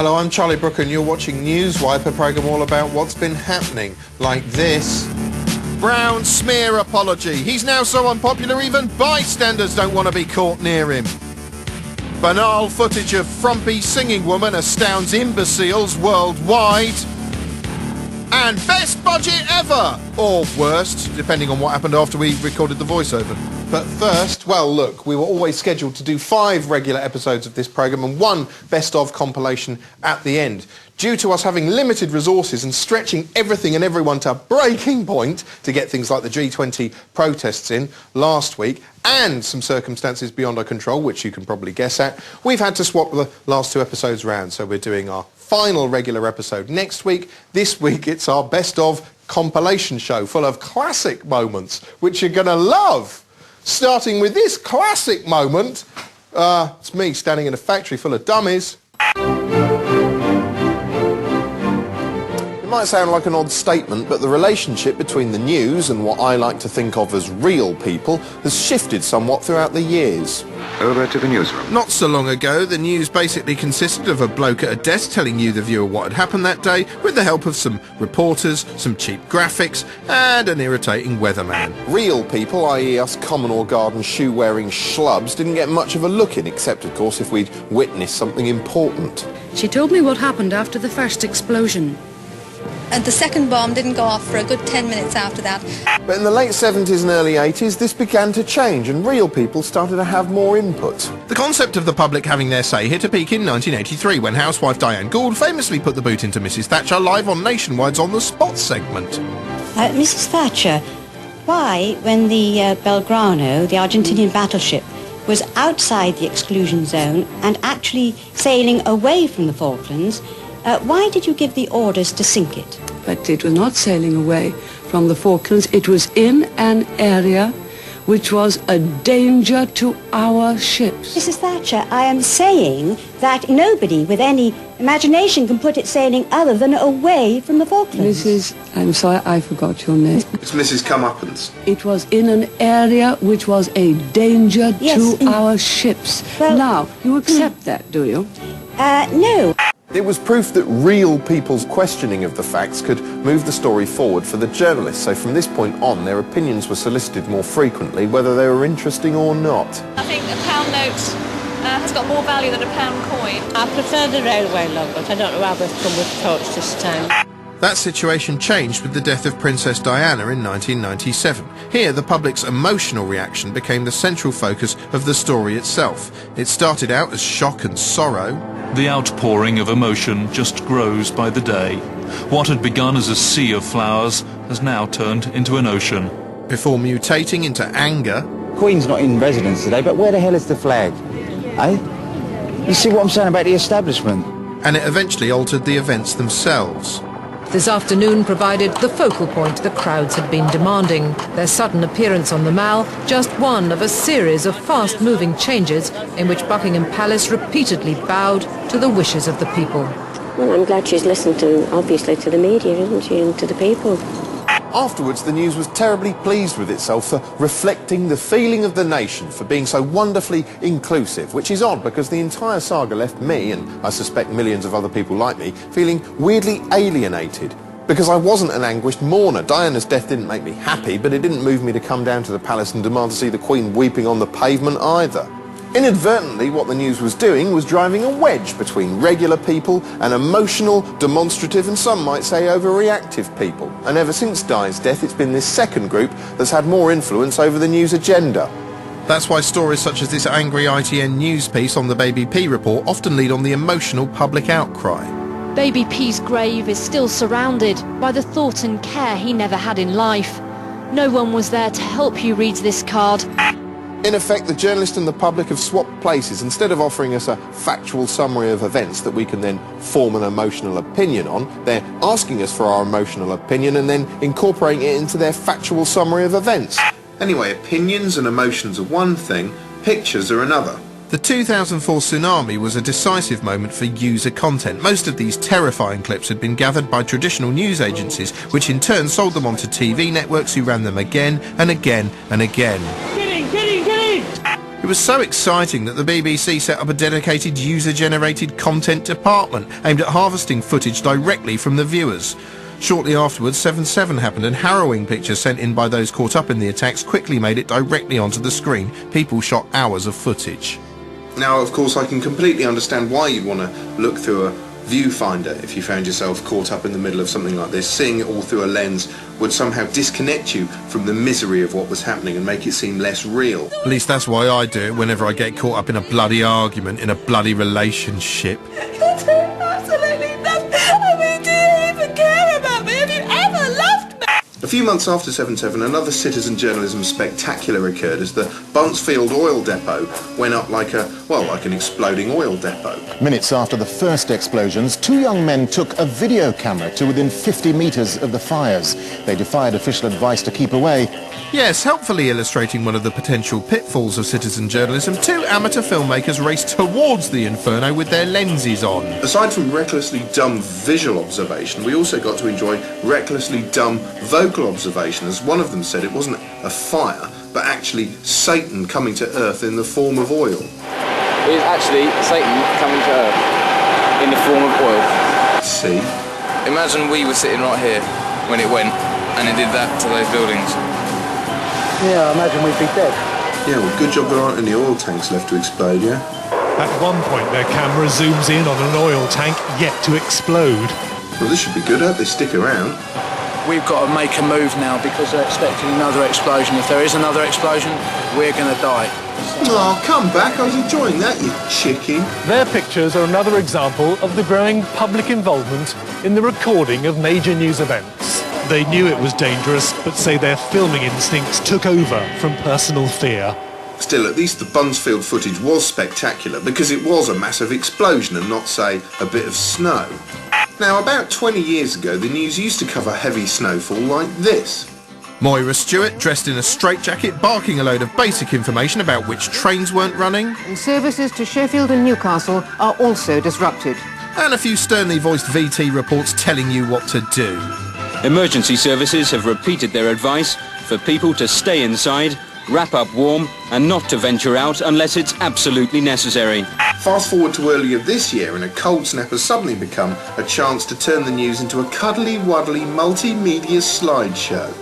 Hello, I'm Charlie Brooker and you're watching Newswipe, a programme all about what's been happening, like this. Brown smear apology. He's now so unpopular even bystanders don't want to be caught near him. Banal footage of frumpy singing woman astounds imbeciles worldwide. And best budget ever! Or worst, depending on what happened after we recorded the voiceover. But first, well look, we were always scheduled to do 5 regular episodes of this programme and 1 best-of compilation at the end. Due to us having limited resources and stretching everything and everyone to breaking point to get things like the G20 protests in last week, and some circumstances beyond our control, which you can probably guess at, we've had to swap the last 2 episodes round, so we're doing our final regular episode next week. This week it's our best-of compilation show full of classic moments, which you're going to love. Starting with this classic moment, it's me standing in a factory full of dummies. It might sound like an odd statement, but the relationship between the news and what I like to think of as real people has shifted somewhat throughout the years. Over to the newsroom. Not so long ago, the news basically consisted of a bloke at a desk telling you, the viewer, what had happened that day, with the help of some reporters, some cheap graphics, and an irritating weatherman. Real people, i.e. us common or garden shoe-wearing schlubs, didn't get much of a look in, except, of course, if we'd witnessed something important. She told me what happened after the first explosion. And the second bomb didn't go off for a good 10 minutes after that. But in the late 70s and early 80s, this began to change and real people started to have more input. The concept of the public having their say hit a peak in 1983 when housewife Diane Gould famously put the boot into Mrs Thatcher live on Nationwide's On the Spot segment. Mrs Thatcher, why, when the Belgrano, the Argentinian battleship, was outside the exclusion zone and actually sailing away from the Falklands, why did you give the orders to sink it? But it was not sailing away from the Falklands. It was in an area which was a danger to our ships. Mrs Thatcher, I am saying that nobody with any imagination can put it sailing other than away from the Falklands. I'm sorry, I forgot your name. It's Mrs Comeuppance. It was in an area which was a danger to our ships. Well, now, you accept that, do you? No. It was proof that real people's questioning of the facts could move the story forward for the journalists, so from this point on their opinions were solicited more frequently, whether they were interesting or not. I think a pound note has got more value than a pound coin. I prefer the railway logbook. I don't know how they've come with coach this time. That situation changed with the death of Princess Diana in 1997. Here, the public's emotional reaction became the central focus of the story itself. It started out as shock and sorrow. The outpouring of emotion just grows by the day. What had begun as a sea of flowers has now turned into an ocean. Before mutating into anger. Queen's not in residence today, but where the hell is the flag? Eh? You see what I'm saying about the establishment? And it eventually altered the events themselves. This afternoon provided the focal point the crowds had been demanding. Their sudden appearance on the Mall, just one of a series of fast-moving changes in which Buckingham Palace repeatedly bowed to the wishes of the people. Well, I'm glad she's listened to, obviously, to the media, isn't she, and to the people. Afterwards, the news was terribly pleased with itself for reflecting the feeling of the nation, for being so wonderfully inclusive, which is odd because the entire saga left me, and I suspect millions of other people like me, feeling weirdly alienated. Because I wasn't an anguished mourner. Diana's death didn't make me happy, but it didn't move me to come down to the palace and demand to see the Queen weeping on the pavement either. Inadvertently, what the news was doing was driving a wedge between regular people and emotional, demonstrative, and some might say overreactive people. And ever since Di's death, it's been this second group that's had more influence over the news agenda. That's why stories such as this angry ITN news piece on the Baby P report often lead on the emotional public outcry. Baby P's grave is still surrounded by the thought and care he never had in life. No one was there to help you, reads this card. In effect, the journalist and the public have swapped places. Instead of offering us a factual summary of events that we can then form an emotional opinion on, they're asking us for our emotional opinion and then incorporating it into their factual summary of events. Anyway, opinions and emotions are one thing, pictures are another. The 2004 tsunami was a decisive moment for user content. Most of these terrifying clips had been gathered by traditional news agencies, which in turn sold them onto TV networks who ran them again and again and again. It was so exciting that the BBC set up a dedicated user-generated content department aimed at harvesting footage directly from the viewers. Shortly afterwards, 7/7 happened, and harrowing pictures sent in by those caught up in the attacks quickly made it directly onto the screen. People shot hours of footage. Now, of course, I can completely understand why you'd want to look through a viewfinder if you found yourself caught up in the middle of something like this. Seeing it all through a lens would somehow disconnect you from the misery of what was happening and make it seem less real. At least that's why I do it whenever I get caught up in a bloody argument in a bloody relationship. Absolutely nothing. I mean, do you even care about me? Have you ever loved me? A few months after 7/7, another citizen journalism spectacular occurred as the Buncefield oil depot went up like an exploding oil depot. Minutes after the first explosions, two young men took a video camera to within 50 metres of the fires. They defied official advice to keep away. Yes, helpfully illustrating one of the potential pitfalls of citizen journalism, two amateur filmmakers raced towards the inferno with their lenses on. Aside from recklessly dumb visual observation, we also got to enjoy recklessly dumb vocal observation. As one of them said, it wasn't a fire, but actually Satan coming to Earth in the form of oil. It is actually Satan coming to Earth in the form of oil. See? Imagine we were sitting right here when it went, and it did that to those buildings. Yeah, I imagine we'd be dead. Yeah, well, good job there aren't any oil tanks left to explode, yeah? At one point, their camera zooms in on an oil tank yet to explode. Well, this should be good. I hope they stick around. We've got to make a move now because they're expecting another explosion. If there is another explosion, we're going to die. Oh, come back. I was enjoying that, you chicken. Their pictures are another example of the growing public involvement in the recording of major news events. They knew it was dangerous, but say their filming instincts took over from personal fear. Still, at least the Buncefield footage was spectacular because it was a massive explosion and not, say, a bit of snow. Now, about 20 years ago, the news used to cover heavy snowfall like this. Moira Stewart, dressed in a straitjacket, barking a load of basic information about which trains weren't running. And services to Sheffield and Newcastle are also disrupted. And a few sternly voiced VT reports telling you what to do. Emergency services have repeated their advice for people to stay inside, wrap up warm and not to venture out unless it's absolutely necessary. Fast forward to earlier this year and a cold snap has suddenly become a chance to turn the news into a cuddly-wuddly multimedia slideshow.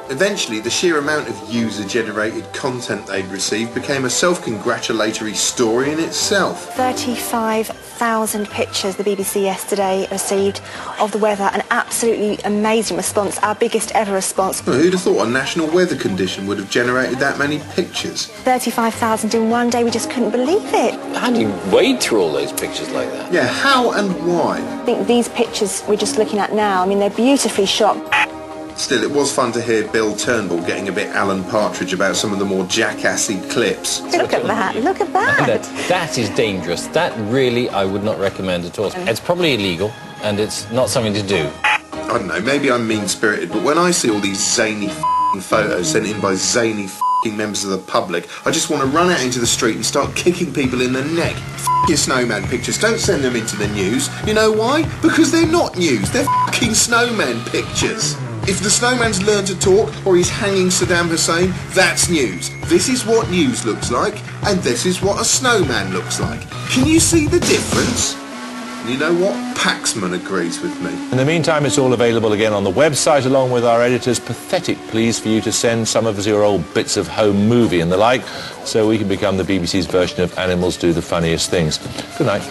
Eventually, the sheer amount of user-generated content they'd received became a self-congratulatory story in itself. 35,000 pictures the BBC yesterday received of the weather, an absolutely amazing response, our biggest ever response. Well, who'd have thought a national weather condition would have generated that many pictures? 35,000 in one day, we just couldn't believe it. How do you wade through all those pictures like that? Yeah, how and why? I think these pictures we're just looking at now, I mean, they're beautifully shot. Still, it was fun to hear Bill Turnbull getting a bit Alan Partridge about some of the more jackassy clips. Look at that, look at that. That is dangerous. That really I would not recommend at all. It's probably illegal and it's not something to do. I don't know, maybe I'm mean-spirited, but when I see all these zany photos sent in by zany members of the public, I just want to run out into the street and start kicking people in the neck. Your snowman pictures, don't send them into the news. You know why? Because they're not news, they're fucking snowman pictures. If the snowman's learned to talk or he's hanging Saddam Hussein, that's news. This is what news looks like, and this is what a snowman looks like. Can you see the difference? And you know what? Paxman agrees with me. In the meantime, it's all available again on the website along with our editor's pathetic pleas for you to send some of us your old bits of home movie and the like, so we can become the BBC's version of Animals Do the Funniest Things. Good night.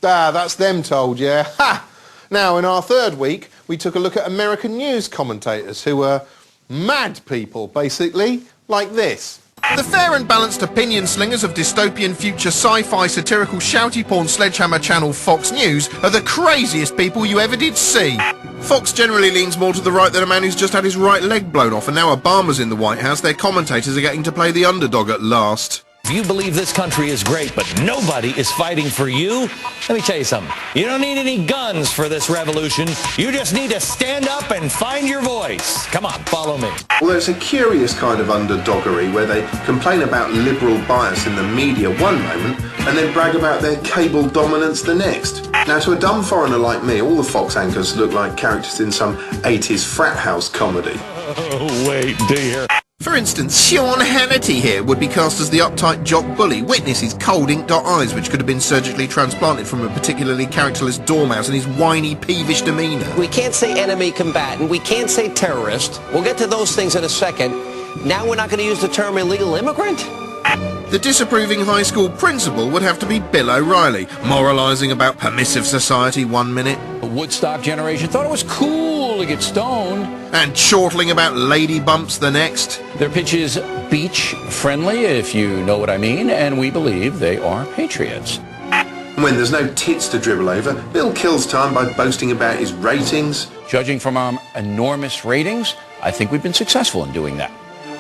Ah, that's them told, yeah. Ha! Now, in our third week, we took a look at American news commentators who were mad people, basically, like this. The fair and balanced opinion slingers of dystopian future sci-fi satirical shouty porn sledgehammer channel Fox News are the craziest people you ever did see. Fox generally leans more to the right than a man who's just had his right leg blown off, and now Obama's in the White House, their commentators are getting to play the underdog at last. If you believe this country is great, but nobody is fighting for you, let me tell you something. You don't need any guns for this revolution. You just need to stand up and find your voice. Come on, follow me. Well, it's a curious kind of underdoggery where they complain about liberal bias in the media one moment and then brag about their cable dominance the next. Now, to a dumb foreigner like me, all the Fox anchors look like characters in some 80s frat house comedy. Oh, wait, dear. For instance, Sean Hannity here would be cast as the uptight jock bully. Witness his cold ink-dot eyes, which could have been surgically transplanted from a particularly characterless dormouse, and his whiny, peevish demeanour. We can't say enemy combatant. We can't say terrorist. We'll get to those things in a second. Now we're not going to use the term illegal immigrant? The disapproving high school principal would have to be Bill O'Reilly, moralising about permissive society one minute. The Woodstock generation thought it was cool to get stoned. And chortling about lady bumps the next. Their pitch is beach-friendly, if you know what I mean, and we believe they are patriots. When there's no tits to dribble over, Bill kills time by boasting about his ratings. Judging from our enormous ratings, I think we've been successful in doing that.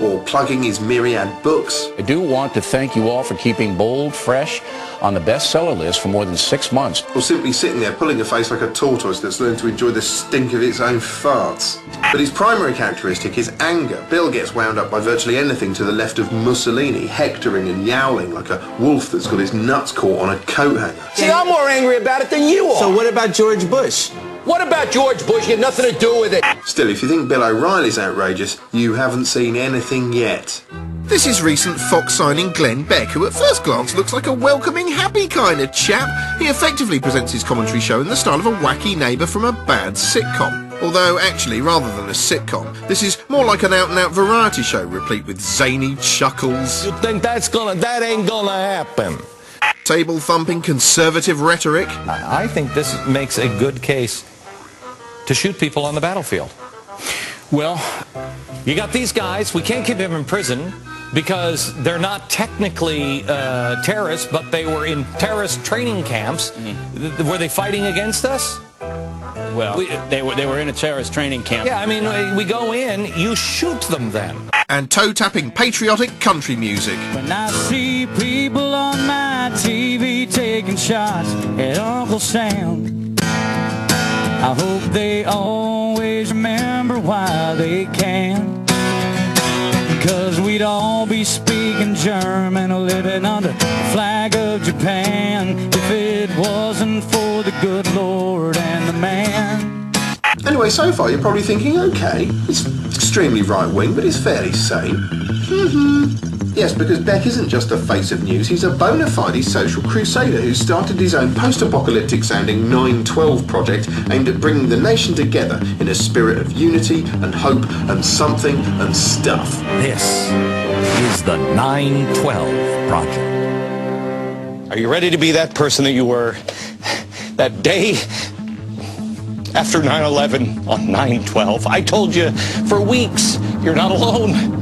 Or plugging his myriad books. I do want to thank you all for keeping Bold fresh on the bestseller list for more than 6 months. Or simply sitting there pulling a face like a tortoise that's learned to enjoy the stink of its own farts. But his primary characteristic is anger. Bill gets wound up by virtually anything to the left of Mussolini, hectoring and yowling like a wolf that's got his nuts caught on a coat hanger. See, I'm more angry about it than you are. So what about George Bush? What about George Bush? You had nothing to do with it. Still, if you think Bill O'Reilly's outrageous, you haven't seen anything yet. This is recent Fox signing Glenn Beck, who at first glance looks like a welcoming, happy kind of chap. He effectively presents his commentary show in the style of a wacky neighbour from a bad sitcom. Although, actually, rather than a sitcom, this is more like an out-and-out variety show, replete with zany chuckles. You think that ain't gonna happen? Table-thumping conservative rhetoric. I think this makes a good case to shoot people on the battlefield. Well, you got these guys. We can't keep them in prison because they're not technically terrorists, but they were in terrorist training camps. Were they fighting against us? Well, they were in a terrorist training camp. Yeah, I mean, we go in, you shoot them then. And toe-tapping patriotic country music. When I see people on my TV taking shots at Uncle Sam, I hope they always remember why they can. Because we'd all be speaking German or living under the flag of Japan if it wasn't for the good Lord and the man. Anyway, so far you're probably thinking, okay, it's extremely right-wing, but it's fairly sane. Yes, because Beck isn't just a face of news, he's a bona fide social crusader who started his own post-apocalyptic sounding 9/12 project aimed at bringing the nation together in a spirit of unity and hope and something and stuff. This is the 9/12 Project. Are you ready to be that person that you were that day after 9/11 on 9/12? I told you for weeks, you're not alone.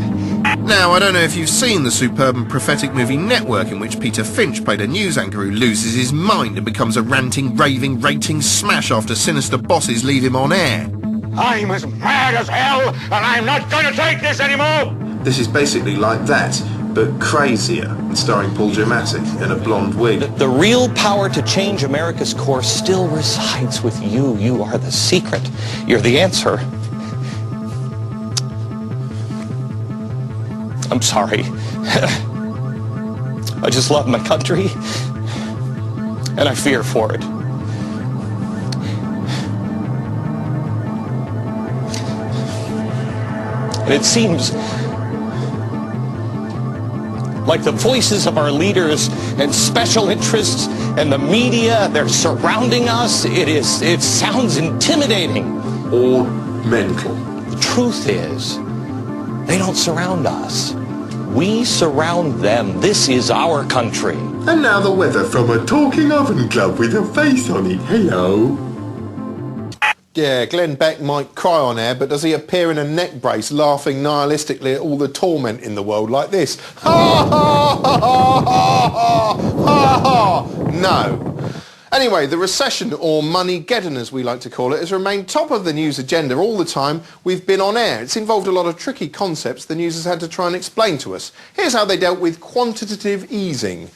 Now, I don't know if you've seen the superb and prophetic movie Network, in which Peter Finch played a news anchor who loses his mind and becomes a ranting, raving, rating smash after sinister bosses leave him on air. I'm as mad as hell, and I'm not going to take this anymore! This is basically like that, but crazier, and starring Paul Giamatti in a blonde wig. The real power to change America's course still resides with you. You are the secret. You're the answer. I'm sorry. I just love my country, and I fear for it. And it seems like the voices of our leaders and special interests and the media, they're surrounding us. It sounds intimidating. Or mental. The truth is, they don't surround us. We surround them. This is our country. And now the weather from a talking oven club with a face on it. Hello. Yeah, Glenn Beck might cry on air, but does he appear in a neck brace laughing nihilistically at all the torment in the world like this? Ha ha ha ha ha ha ha! No. Anyway, the recession, or Money-geddon as we like to call it, has remained top of the news agenda all the time we've been on air. It's involved a lot of tricky concepts the news has had to try and explain to us. Here's how they dealt with quantitative easing.